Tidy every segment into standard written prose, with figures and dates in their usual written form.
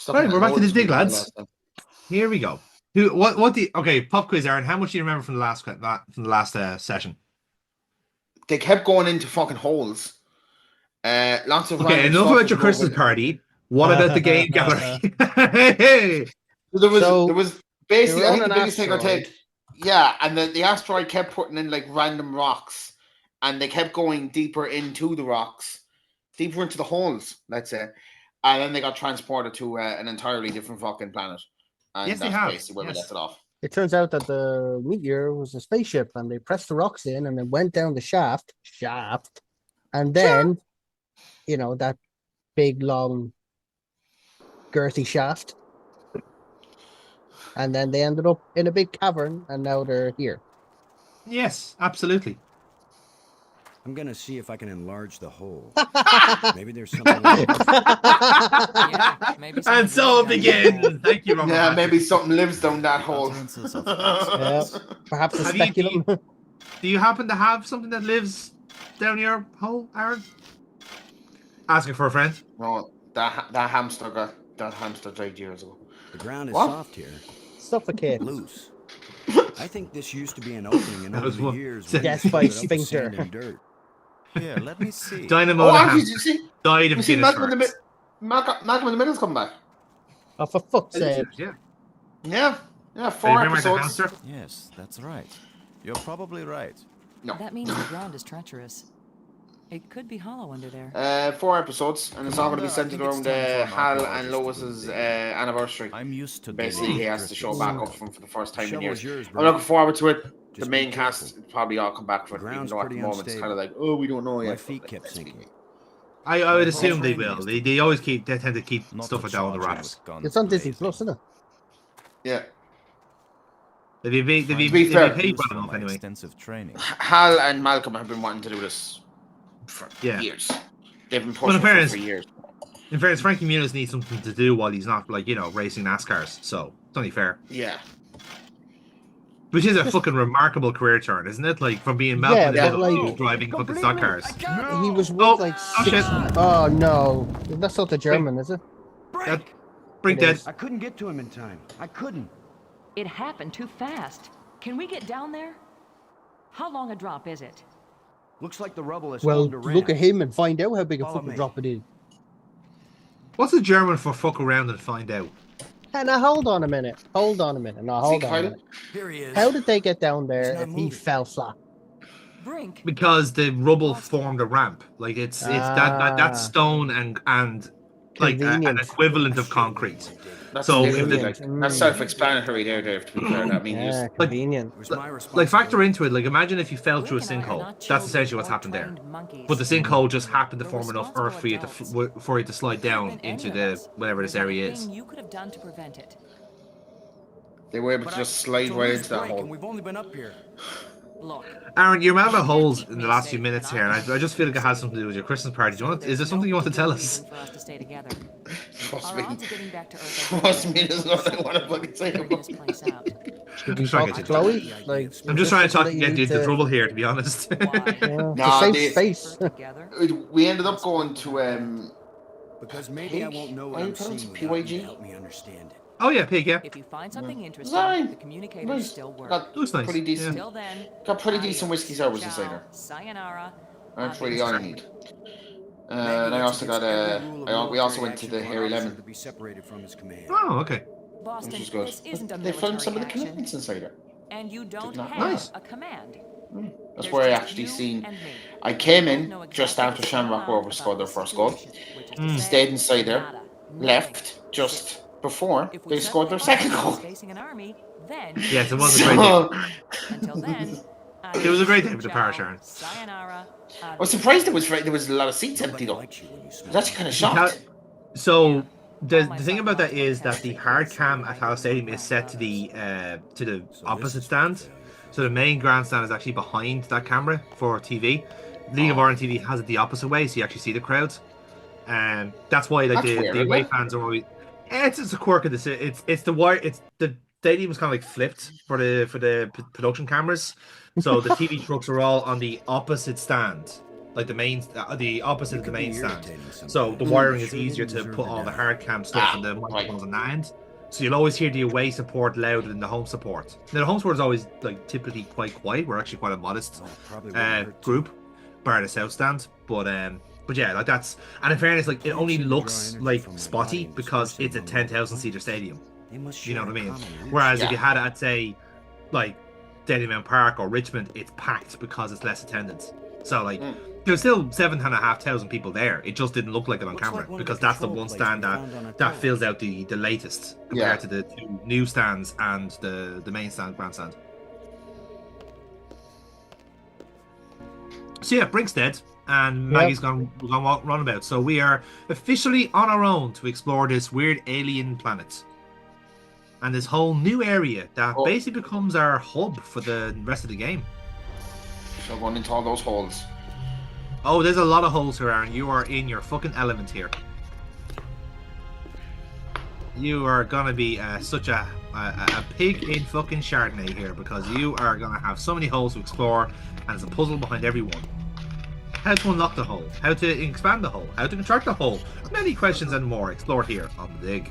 Right, we're back to the dig, Loads of lads. Here we go. Okay, pop quiz, Aaron. How much do you remember from the last session? They kept going into fucking holes. Lots of Okay, random enough stuff about your Christmas party. What about the game gallery? Hey! There So, was they basically, were I on think the an biggest thing I asteroid. take, yeah, and the asteroid kept putting in like random rocks, and they kept going deeper into the rocks, deeper into the holes, let's say, and then they got transported to an entirely different fucking planet, and Yes, they that's have. basically where we left it off. It turns out that the meteor was a spaceship, and they pressed the rocks in, and it went down the shaft, and then, that big, long, girthy shaft, and then they ended up in a big cavern, and now they're here. Yes, absolutely. I'm gonna see if I can enlarge the hole. Maybe there's something. Yeah, maybe and so it begins. Thank you, Robert. Yeah, Patrick. maybe something lives down that hole. Perhaps a Have speculum. Do you happen to have something that lives down your hole, Aaron? Asking for a friend. No, that hamster died years ago. The ground is What? soft here, Suffocate. loose. I think this used to be an opening, and That over was the one- years, Death we by filled it up with sphincter. sand and dirt. Here, let me see. Dynamo Oh, the actually, hamster you see, died of you see, Guinness Malcolm in farts. Malcolm in the Middle's come back. Oh, for fuck's sake. Yeah. Yeah, Are 4 you remember the episodes. hamster? Yes, that's right. You're probably right. No, That means the ground is treacherous. It could be hollow under there. 4 episodes, and it's all going to be I centered think it's around time for an Hal and archaeologist to Lois's dig. anniversary. I'm used to Basically, digging he has to show Christmas. back up for the first time in Shovel's years. yours, I'm Brink. looking forward to it. The Just main be cast careful. will probably all come back for it, The even ground's though at the pretty moment it's kind of unstable. like, oh, we don't know My yet. feet but kept let's see. sinking. I would My assume whole they brain will. used They tend to keep Not stuff to like that on the charge rocks. with guns It's on Disney blazing. Plus, isn't it? Yeah, They'd be To be they'd fair, be paid Used well for enough my anyway. extensive training. Hal and Malcolm have been wanting to do this for Yeah. years. They've been Well, in pushing for it fairness- for years. In fairness, Frankie Muniz needs something to do while he's not racing NASCARs. So it's only fair. Yeah, Which is a fucking remarkable career turn, isn't it? Like from being Malcolm Yeah, in the but, Middle like- to driving fucking stock cars. He was Oh, worth like oh, 6. shit. Oh, no. That's not the German, is it? That, Brink It dead. is. I couldn't get to him in time. I couldn't. It happened too fast. Can we get down there? How long a drop is it? Looks like the rubble has Well, formed a look at ramp. him and find out how big a Follow fucking me. drop it is. What's the German for fuck around and find out? Hey, now hold on a minute. Hold on a minute. No, hold on a Kyle? minute. Here he is. How did they get down there He's not if he moving. fell flat? Brink. Because the rubble formed a ramp. Like it's that stone and like an Convenient. equivalent of concrete. that's So- literally like Convenient. that's self-explanatory there, Dave. To be fair, that means Yeah, convenient. It was my Like responsibility. factor into it. Like imagine if you fell Brink through a and I are sinkhole. not That's children essentially what's or happened there. trained monkeys. But the sinkhole just happened to We're form enough responsible earth for you adults. for you to slide down Could've been into any of the us. whatever this There's not a area is. thing you could have done to prevent it. they were able But to I- just slide to right lose into that Brink, and hole. we've only been up here. Look. Aaron, your amount of holes keep in the me last few safe, minutes but here, and I'm I just feel like it has something to do with your Christmas party. Is there There's something you no want to tell particular us? reason for us to stay together. Trust Our me. odds of getting back to Earth are Trust me, there's nothing I want to fucking say figuring about this it. place out. Should we just trying talk to to get you- Chloe? Like, I'm just trying to talk that and you get need you into to- trouble here, to be honest. Why? Yeah, it's a Nah, safe they- space. Together. We ended up going to Because maybe I won't know what I'm Pink? seeing PYG? without you to help me understand it. Oh yeah, pig. Yeah, If you find something interesting, Fine. the communicators Nice. still work. Got Looks nice. pretty decent. Till then, Got pretty decent adios. whiskey sours Ciao. inside there. Sayonara. That's really all I need. And I also got we also went to the Hairy Lemon. To be separated from his command. Oh, okay. Boston, Which is good. this isn't a They filmed military some of the action, commitments inside there. and you don't Not have nice. a command. That's There's where I just actually you seen. and me. I came We in both know just exactly after what's Shamrock going on Rovers scored their about first the goal. situation, which is to say, Stayed inside there, nada, left nothing, just shit. before If we they scored their suddenly second find goal. ourselves facing an army, then Yes, it was a great day. So, until then, It was a great day for the ciao, parish, Aaron. sayonara, I was surprised there was a lot of seats empty Nobody though. likes you when you I smoke. was actually kind of shocked. So the thing about that is that the hard cam at House Stadium is set to the opposite stand. So the main grandstand is actually behind that camera for TV. League of Ireland TV has it the opposite way, so you actually see the crowds. And that's why like That's weird, the isn't away it? fans are always. It's just a quirk of this. It's the wire. It's the stadium is kind of like flipped for the production cameras. So the TV trucks are all on the opposite stand like the opposite of the Could be main stand. irritating sometimes. So the wiring is easier to put all the hard cam stuff and the microphones on that end. So you'll always hear the away support louder than the home support. Now the home support is always like typically quite quiet. We're actually quite a modest Probably wouldn't hurt too. group, bar the south stand. But yeah, like that's, and in fairness, like it only looks like spotty because it's a 10,000 seater stadium. They must You know share what I a mean? common root. Whereas if Yeah. you had it at say like Daily Mount Park or Richmond, it's packed because it's less attendance. So like there's still 7,500 people there. It just didn't look like it on Looks camera like one of because the that's the control one plates stand we that found on a that tower. fills out the latest compared to the two new stands and the main stand, grandstand. So yeah, Brink's dead, and Maggie's gone run about. So we are officially on our own to explore this weird alien planet. And this whole new area that basically becomes our hub for the rest of the game. So going into all those holes. Oh, there's a lot of holes here, Aaron. You are in your fucking element here. You are gonna be such a pig in fucking Chardonnay here because you are gonna have so many holes to explore, and there's a puzzle behind every one. How to unlock the hole, how to expand the hole, how to contract the hole, many questions and more explored here on the dig.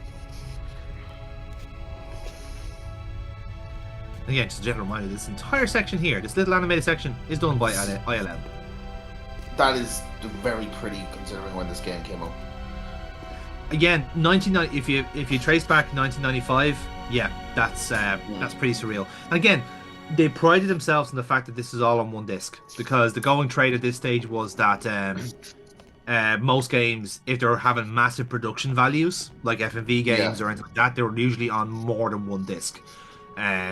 Again, just a general reminder, this entire section here, this little animated section, is done by ILM. That is very pretty considering when this game came out. Again, 1990. If you trace back 1995, yeah, that's pretty surreal. And again, they prided themselves on the fact that this is all on one disc because the going trade at this stage was that most games, if they're having massive production values like FMV games or anything like that, they were usually on more than one disc.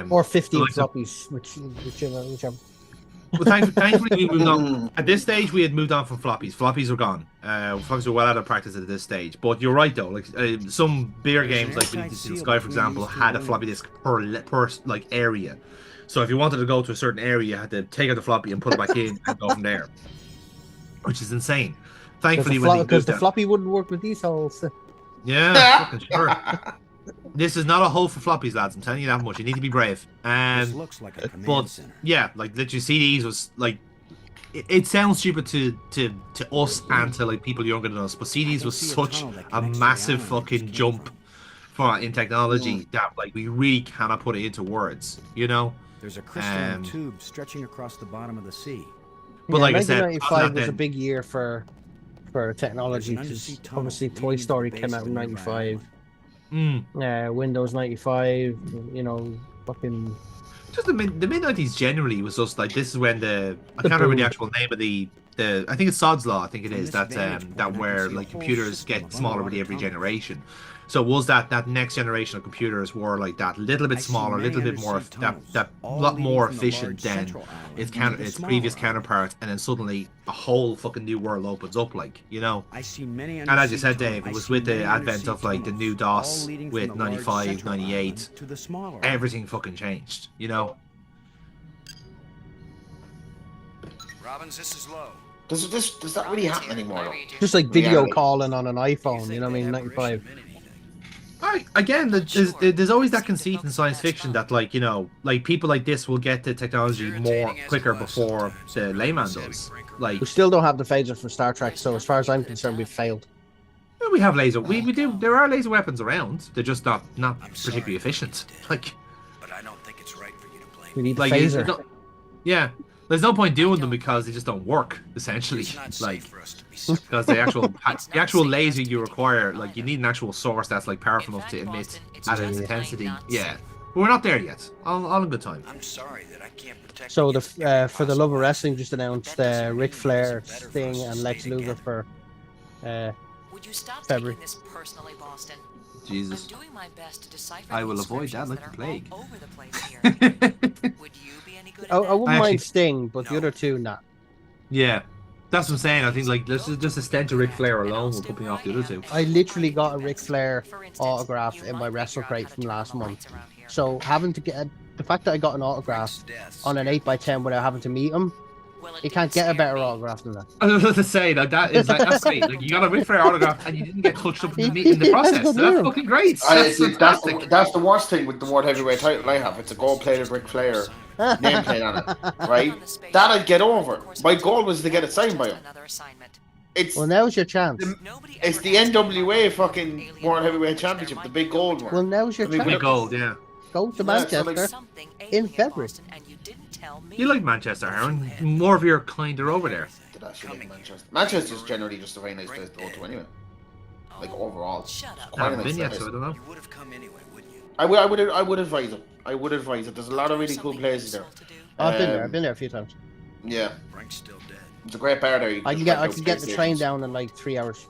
Or 50 like the- floppies, whichever. Well, thankfully, we moved on. At this stage, we had moved on from floppies. Floppies were gone. Floppies were well out of practice at this stage. But you're right, though. Like some bigger games, like Beneath the Steel Sky, for example, had a floppy disk per like area. So if you wanted to go to a certain area, you had to take out the floppy and put it back in and go from there, which is insane. Thankfully, Because the floppy wouldn't work with these holes. yeah, fucking sure. This is not a hole for floppies, lads. I'm telling you that much. You need to be brave. This looks like a command But center. yeah, like literally CDs was like it sounds stupid to us and to like people younger than us, but CDs was such a massive fucking jump in technology that like we really cannot put it into words, you know. There's a crystalline tube stretching across the bottom of the sea. But like I said, 1995 was a then- big year for technology because obviously Toy Story came out in 95. Windows 95, you know, fucking. Just the mid 90s generally was just like this is when I can't remember the actual name of the I think it's Sod's Law. I think it is that where like computers get smaller with every generation. So it was that next generation of computers were like that little bit smaller, a little bit more that lot more efficient than its previous counterpart, and then suddenly a whole fucking new world opens up, like, you know. And as you said, Dave, it was with the advent of like the new DOS with 95, 98, everything fucking changed, you know. Robbins, this is low. Does that really happen anymore though? Just like video Reality. calling on an iPhone, you know what I mean? 95. Again, there's always that conceit in science fiction that, like, you know, like people like this will get the technology more quicker before the layman does. Like, We still don't have the phasers from Star Trek, so as far as I'm concerned, we've failed. we have laser. We do. There are laser weapons around. They're just not particularly efficient. Like, But I don't think it's right for you to blame. We need the like phaser. yeah. There's no point doing them because they just don't work. Essentially, like. Because the actual laser you require, like, you need an actual source that's like powerful enough to emit at an intensity. Yeah, but we're not there yet. All in good time. I'm sorry that I can't protect. So the for the Love of Wrestling just announced Ric Flair, Sting, and Lex Luger for Would you stop February. taking this personally, Boston? Jesus. I'm doing my best to decipher I the will avoid that inscriptions like that the are all plague. over the place here. Would you be any good at I that? wouldn't Actually- mind Sting, but the other two, nah. Yeah, that's what I'm saying. I think like this is just a stench of Ric Flair alone will put me off the other two. I literally got a Ric Flair autograph in my wrestle crate from last month. So having to get the fact that I got an autograph on an 8x10 without having to meet him, you can't get a better autograph than that. I was about to say like that's great. Like you got a Ric Flair autograph and you didn't get touched up in the process. So that's fucking great. That's fantastic. That's the worst thing with the World Heavyweight title I have. It's a gold-plated Ric Flair nameplate on it, right? That I'd get over. My goal was to get it signed by him. Another assignment. It's Well, now's your chance. Nobody it's ever the asked me about NWA my fucking alien World Heavyweight knowledge. There Championship, the might big be a gold way. one. Well, now's your I mean, chance. Big gold, yeah. Go to Yeah, so, Manchester. like, Something in alien, February. Boston, and you didn't tell me. You like Manchester, Aaron. More of your kind are over there. Did actually like Manchester. Manchester's generally just a very nice place to go to anyway. Like overall. Shut up. I Quite a haven't nice been yet, place. so I don't know. You would have come anyway, wouldn't you? I would advise it. I would advise it. There's a lot of really cool places there. I've been there. I've been there a few times. Yeah, Brink's still dead. it's a great bar there. You I just can rent out get the train PlayStations. down in like 3 hours.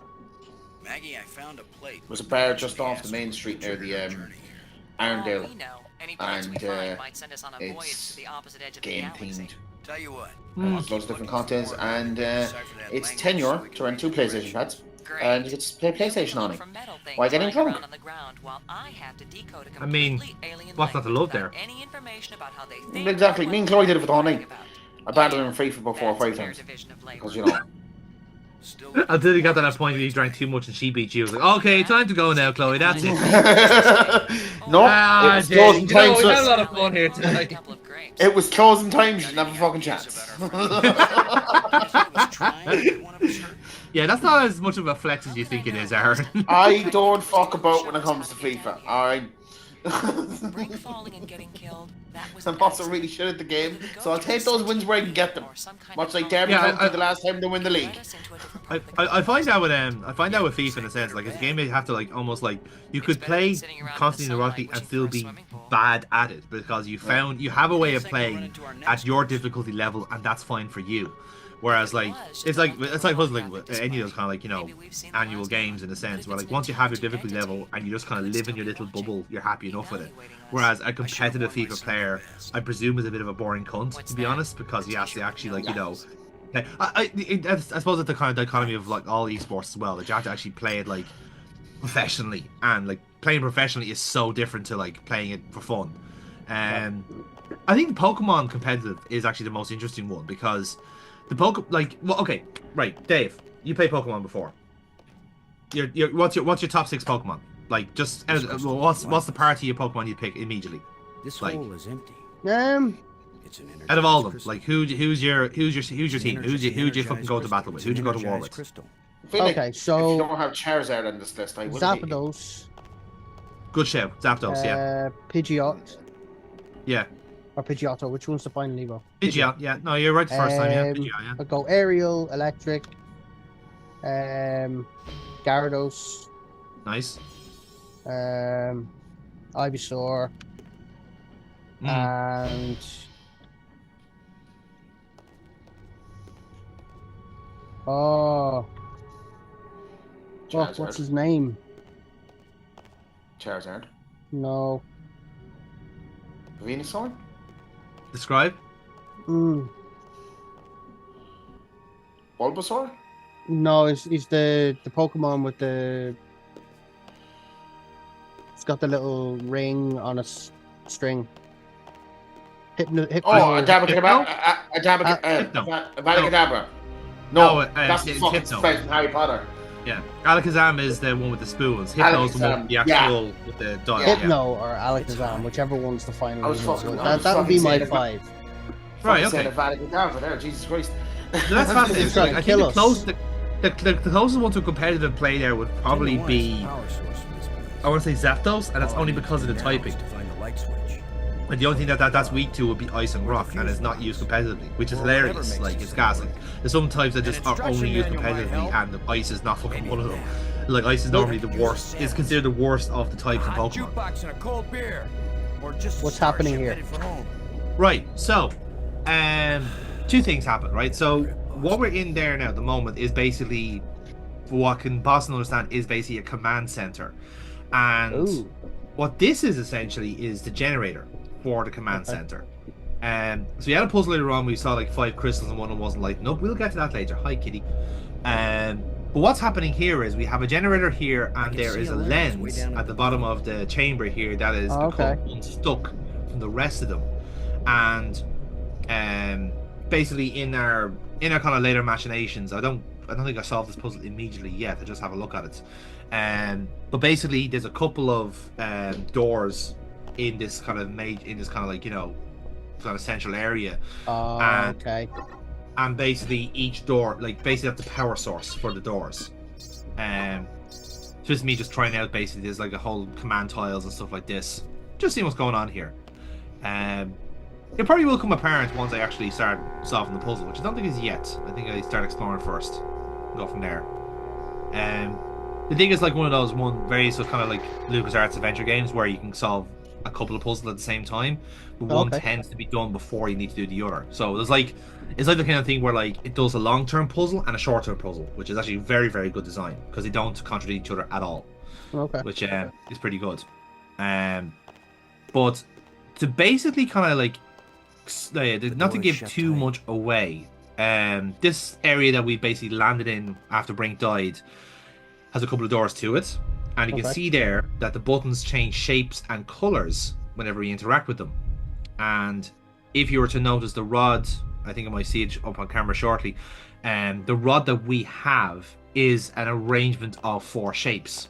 Maggie, I found a plate. There's a bar just off the main street near the Arndale. And, it's game themed. Tell you what. There's loads of different contents, and it's €10 to rent 2 PlayStation pads, and you get to play PlayStation on it. Why getting drunk? I mean, what's not to love there? Exactly. Me and Chloe did it for the whole night. I battled him in free for about 4 or 5 times because you know. Still Until you got to that point where you drank too much and she beat you. I was like, okay, time to go now, Chloe. That's it. No, Ah, it was Jay, closing you know, times. we had a lot of fun here tonight. It was closing times. You didn't have a fucking chance. was trying to get one of us hurt. Yeah, that's not as much of a flex as you think it is, Aaron. I don't fuck about when it comes to FIFA. Alright. Brink falling and getting killed. That was I'm also really shit at the game, so I'll take those wins where I can get them. Much like Derby Yeah, County the last time they win the league. I find out with FIFA in a sense, like it's a game you have to like almost like you could play constantly neurotically and still be bad at it because you have a way of playing at your difficulty level and that's fine for you. Whereas like it's like with any of those kind of like, you know, annual games in a sense where like once you have your difficulty level and you just kind of live in your little bubble, you're happy enough with it. Whereas a competitive FIFA player, I presume, is a bit of a boring cunt, to be honest, because he has to actually like, you know, I suppose it's the kind of dichotomy of like all esports as well, that you have to actually play it like professionally, and like playing professionally is so different to like playing it for fun. I think the Pokemon competitive is actually the most interesting one because the okay, right, Dave, you played Pokemon before. What's your top 6 Pokemon? Like, just what's the party of Pokemon you pick immediately? This Like- hole is empty. It's an Out of all of them, crystal. like who's your team? Who'd you fucking go to battle with? Who'd you go to war with? Crystal. I feel like Okay, if you so don't have Charizard on this list, I would hate you. Zapdos, Good shout, Zapdos, yeah, Pidgeot, yeah, or Pidgeotto. Which one's the final Evo? Pidgeot, yeah. No, you're right the first time, yeah, Pidgeot, yeah. I'll go Aerial, Electric, Gyarados, Nice. Ivysaur, and Charizard. what's his name? Charizard. No. Venusaur? Describe. Bulbasaur? No, he's the Pokemon with the. It's got the little ring on a string. Avada-Kedavra. No, that's the it's fucking Hypno. space from Harry Potter. Yeah, Alakazam is the one with the spoons. Hypno's the one with the Alakazam, actual with the dial. Yeah. Hypno or Alakazam, whichever one's the I final. was Evo. fucking- So I was that would be fucking my saying 5. Right, Fucking okay. said Avada there, Jesus Christ. So that's fascinating. It's trying Like, to I think kill the us. closest one to a competitive play there would probably be, I want to say Zapdos, and that's only because of the typing. And the only thing that's weak to would be Ice and Rock, and it's not used competitively, which is hilarious. Like, it's gas. Like, there's some types that just are only used competitively, and Ice is not fucking one of them. Like, Ice is normally the worst. It's considered the worst of the types in Pokemon. What's happening here? Right, so, 2 things happen, right? So, what we're in there now at the moment is basically, for what can Boston understand, is basically a command center. And Ooh. what this is essentially is the generator for the command center. So we had a puzzle later on, we saw like 5 crystals and one of them wasn't lighting up. We'll get to that later. Hi, kitty. But what's happening here is we have a generator here, and there is a lens at the bottom of the chamber here that is become unstuck from the rest of them. And basically in our kind of later machinations, I don't think I solved this puzzle immediately yet. I just have a look at it. But basically there's a couple of doors in this kind of like, you know, kind of central area. Oh, And- okay. And basically each door, like basically that's the power source for the doors. Just me just trying out basically there's like a whole command tiles and stuff like this. Just seeing what's going on here. It probably will come apparent once I actually start solving the puzzle, which I don't think is yet. I think I start exploring first. And go from there. The thing is like one of those very so kind of like LucasArts adventure games where you can solve a couple of puzzles at the same time, but one tends to be done before you need to do the other. So there's like it's like the kind of thing where like it does a long-term puzzle and a short-term puzzle, which is actually very, very good design because they don't contradict each other at all. Okay. Which is pretty good. But to basically kind of like not to give too much away, this area that we basically landed in after Brink died has a couple of doors to it, and you can see there that the buttons change shapes and colors whenever you interact with them. And if you were to notice the rod, I think I might see it up on camera shortly, the rod that we have is an arrangement of 4 shapes.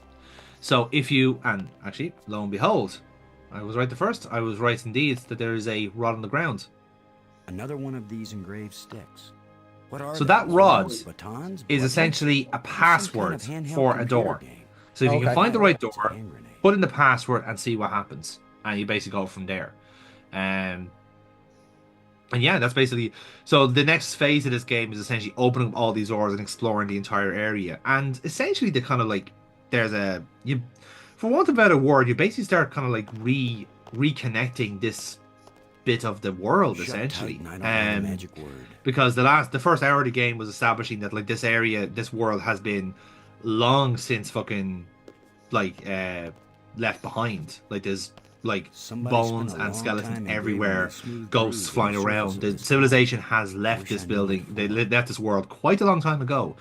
So if you, and actually, lo and behold, I was right the first. I was right indeed that there is a rod on the ground. Another one of these engraved sticks. What are So they? that rod Batons? is essentially a password for a door. So if you can Okay. find the right door, It's a hand grenade. put in the password and see what happens, and you basically go from there. And yeah, that's basically so. The next phase of this game is essentially opening up all these doors and exploring the entire area. And essentially, the kind of like there's a you, for want of a better word, you basically start kind of like reconnecting this bit of the world Shut essentially. tight and I don't know the magic word. Because the first hour of the game was establishing that like this area, this world has been long since fucking like left behind. Like there's like Somebody bones spent a and long skeletons time everywhere, engraving these smooth ghosts grooves flying on the around. surface The of this civilization has left wish this I knew building. what They for. left this world quite a long time ago.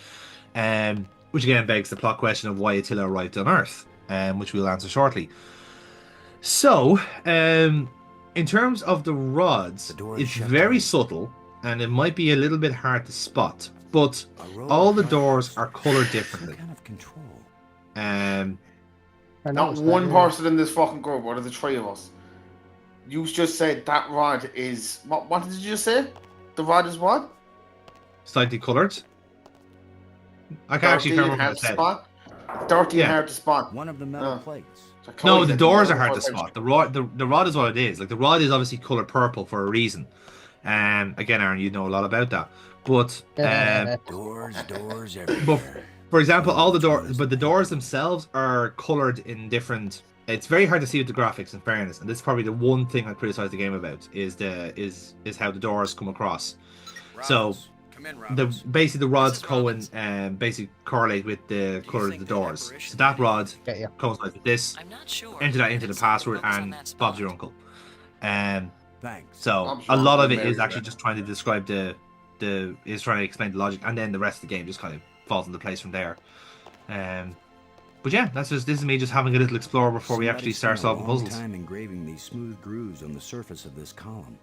Which again begs the plot question of why Attila arrived on Earth, which we'll answer shortly. So, in terms of the rods, The door is it's shut very tight. subtle and it might be a little bit hard to spot, but A row all of the doors. doors are colored Some differently. kind of control. I Not noticed one that, yeah. person in this fucking group, out of the 3 of us. You just said that rod is what did you just say? The rod is what? Slightly colored. I can't actually Dirty and remember hard what to I said. spot. Dirty Yeah. and hard to spot. One of the metal Oh. plates. No, the doors are Yeah, hard to spot. The rod is what it is. Like the rod is obviously colored purple for a reason. Again, Aaron, you know a lot about that. But Doors everywhere. for example, all the doors, but the doors themselves are colored in different. It's very hard to see with the graphics, in fairness, and this is probably the one thing I criticize the game about is how the doors come across. So come in, basically the rods This is Robbins. basically correlate with the color of think the the doors. apparition So that rod Get ya. coincides with this. I'm not sure. Enter that into the It's something password, focused on and that spot. Bob's your uncle. Thanks. So Bob's a your lot uncle, of it is Mary's actually there. just trying to describe is trying to explain the logic, and then the rest of the game just kind of falls into place from there. But yeah, this is me just having a little explore before we Somebody actually start spent a solving long puzzles. time engraving these smooth grooves on the surface of this column.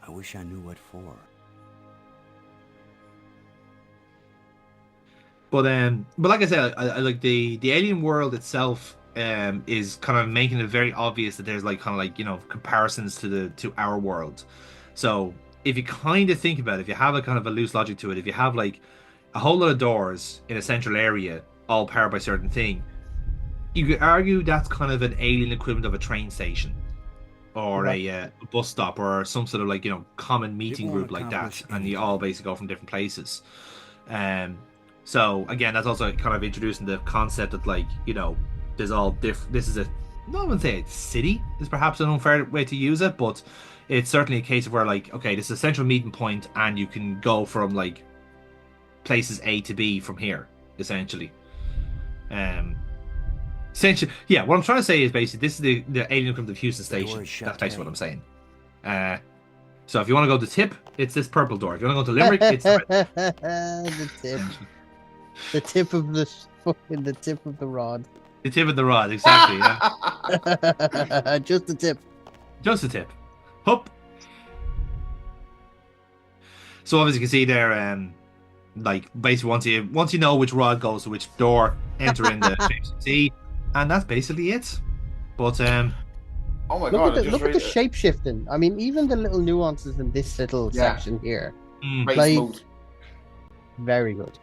I wish I knew what for. But like I said, I like the alien world itself. Is kind of making it very obvious that there's like kind of like comparisons to our world. So if you kind of think about it, if you have a kind of a loose logic to it, if you have like a whole lot of doors in a central area, all powered by certain thing, you could argue that's kind of an alien equivalent of a train station, or a bus stop, or some sort of like common meeting won't group like that, accomplish and you all basically go from different places. So again, that's also kind of introducing the concept that like there's all different. This is a not even say it's city is perhaps an unfair way to use it, but it's certainly a case of where like okay, this is a central meeting point, and you can go from like places A to B from here essentially. Essentially, yeah. What I'm trying to say is basically this is the alien equivalent of Houston The door Station. is shut That's basically tight. what I'm saying. So if you want to go to Tip, it's this purple door. If you want to go to Limerick, it's the red. the tip. The tip of the tip of the rod. The tip of the rod, exactly. Yeah. Just the tip. Just the tip. Hup. So obviously you can see there, like basically once you know which rod goes to which door, enter in the shapes you see, and that's basically it. But Oh my Look god! at the shape shifting. I mean, even the little nuances in this little Yeah. section here, Very like- smooth. very good.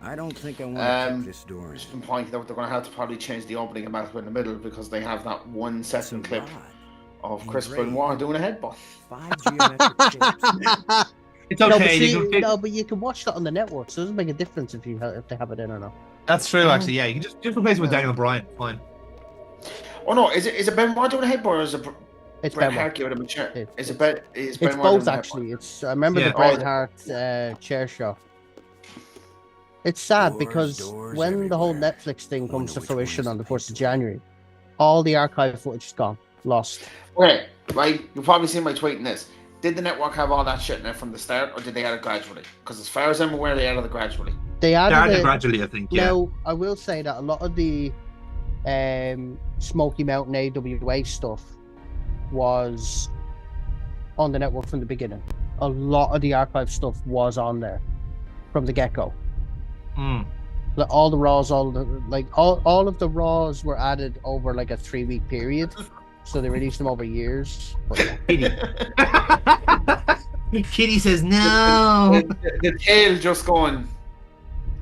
I don't think I want to Um, keep this door in. Just been pointed out they're going to have to probably change the opening of Malcolm in the Middle because they have that 1 It's a second clip rod. of Chris Benoit doing a headbutt. 5 geometric shapes. It's No, but okay. see, you can fit- no, but you can watch that on the network, so it doesn't make a difference if they have it in or not. That's true, actually. Yeah, you can just replace it with Yeah. Daniel Bryan. Fine. Oh no, is it Benoit doing a headbutt or is it It's Bret Benoit. Hart giving him a chair? It- Is it It's Benoit both doing a actually. headbutt? It's I remember Yeah. the Bret Oh, Hart chair shot. It's sad Doors, because doors when the whole everywhere. Netflix thing Wonder comes to which one fruition is on the the 1st of people. January, all the archive footage is gone, lost. Okay, right. You've probably seen my tweet in this. Did the network have all that shit in there from the start, or did they add it gradually? Because as far as I'm aware, they added it gradually. They added Started it. gradually, I think. Yeah. Now, I will say that a lot of the Smoky Mountain AWA stuff was on the network from the beginning. A lot of the archive stuff was on there from the get-go. Mm. Like all the Raws, all of the Raws were added over like a 3-week period. So they released them over years. But yeah. Kitty. Kitty says no. The tail just going.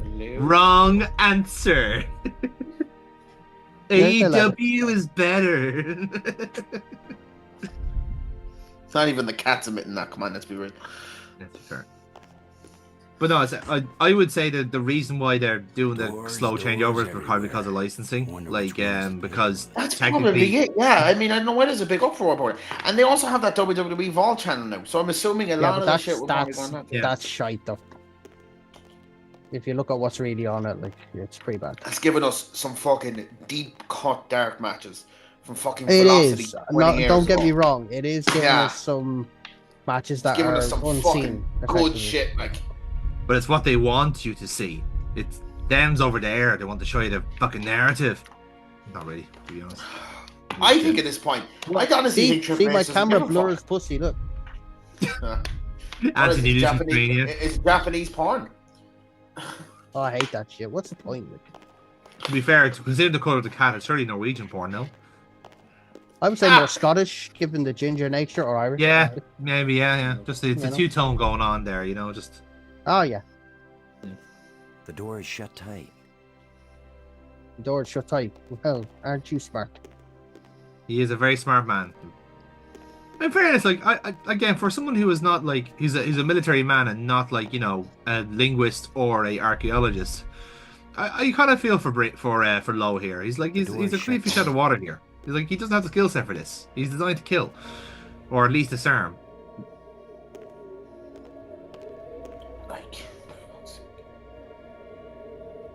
Hello? Wrong answer. Yes, I love AEW is better. It's not even the cats admitting that. Come on, let's be real. That's fair. But no, I would say that the reason why they're doing the Doors, slow doors changeovers is probably everywhere. because of licensing. Wonder Like, which one's the because That's technically, probably it. Yeah, I mean, I know there's a big uproar about it, and they also have that WWE Vault channel now. So I'm assuming a Yeah, lot but of the shit will probably go on that. Yeah. that's shite though. If you look at what's really on it, like it's pretty bad. That's giving us some fucking deep cut dark matches from fucking It Velocity. is. 20 Not, years don't get ago. me wrong. It is giving Yeah. us some matches It's that giving are us some unseen. fucking good effectively. shit. Like, but it's what they want you to see. It's them's over there. They want to show you the fucking narrative. Not really, to be honest. I think at this point, I honestly think Triple See my H doesn't camera give a blurs fuck. pussy. Look. What is Anthony it, Newsom's Japanese, screen, yeah. it's Japanese porn. Oh, I hate that shit. What's the point? Like, To be fair, to consider the colour of the cat, it's surely Norwegian porn, no? I would say Ah! more Scottish, given the ginger nature, or Irish. Yeah, maybe, yeah. Just it's You a know? two-tone going on there, you know, just... Oh yeah. The door is shut tight. The door is shut tight. Well, aren't you smart? He is a very smart man. In fairness, like I again, for someone who is not like he's a military man and not like, you know, a linguist or a archaeologist, I kind of feel for Lowe here. He's like he's a free fish out of water here. He's like he doesn't have the skill set for this. He's designed to kill, or at least disarm.